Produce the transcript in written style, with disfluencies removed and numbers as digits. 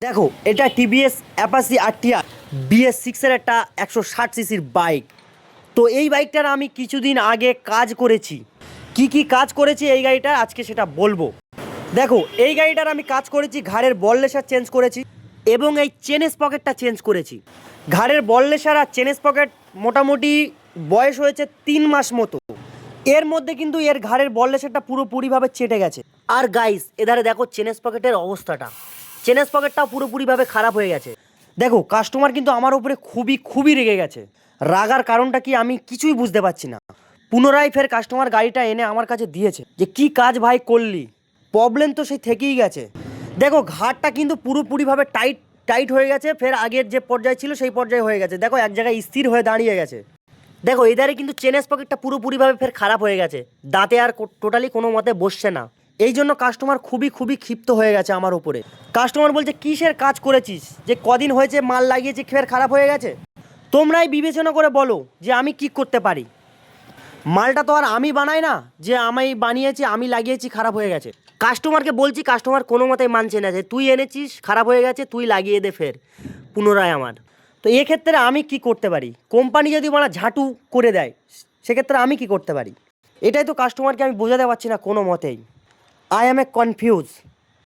দেখো এটা TVS Apache RTR BS6 এর একটা 160 সিসির বাইক। তো এই বাইকটার আমি কিছুদিন আগে কাজ করেছি। কি কাজ করেছি এই গাড়িটা আজকে সেটা বলবো। দেখো এই গাড়িটার আমি কাজ করেছি, ঘাড়ের বললেশার চেঞ্জ করেছি এবং এই চেনেস পকেটটা চেঞ্জ করেছি। ঘাড়ের বললেশার আর চেনেস পকেট মোটামুটি বয়স হয়েছে 3 মাস মতো। এর মধ্যে কিন্তু এর ঘাড়ের বললেশারটা পুরোপুরিভাবে চেটে গেছে। আর গাইস এধারে দেখো চেনেস পকেটের অবস্থাটা, চেনেস পকেটটাও পুরোপুরিভাবে খারাপ হয়ে গেছে। দেখো কাস্টমার কিন্তু আমার উপরে খুবই রেগে গেছে। রাগার কারণটা কি আমি কিছুই বুঝতে পারছি না। পুনরায় ফের কাস্টমার গাড়িটা এনে আমার কাছে দিয়েছে যে কি কাজ ভাই করলি, প্রবলেম তো সেই থেকেই গেছে। দেখো ঘাটটা কিন্তু পুরোপুরিভাবে টাইট হয়ে গেছে, ফের আগের যে পর্যায়ে ছিল সেই পর্যায়ে হয়ে গেছে। দেখো এক জায়গায় স্থির হয়ে দাঁড়িয়ে গেছে। দেখো এধারে কিন্তু চেনেস পকেটটা পুরোপুরিভাবে ফের খারাপ হয়ে গেছে, দাঁতে আর টোটালি কোনো মতে বসছে না। এই জন্য কাস্টমার খুবই ক্ষিপ্ত হয়ে গেছে আমার উপরে। কাস্টমার বলছে কিসের কাজ করেছিস, যে কদিন হয়েছে মাল লাগিয়েছি ফের খারাপ হয়ে গেছে। তোমরাই বিবেচনা করে বলো যে আমি কি করতে পারি। মালটা তো আর আমি বানাই না যে আমি বানিয়েছি আমি লাগিয়েছি খারাপ হয়ে গেছে। কাস্টমারকে বলছি, কাস্টমার কোনো মতেই মানছে না যে তুই এনেছিস খারাপ হয়ে গেছে তুই লাগিয়ে দে ফের পুনরায় আমার। তো এক্ষেত্রে আমি কি করতে পারি? কোম্পানি যদি মানে ঝাঁটু করে দেয় সেক্ষেত্রে আমি কি করতে পারি? এটাই তো কাস্টমারকে আমি বোঝাতে পারছি না কোনো মতেই। I am A confuse.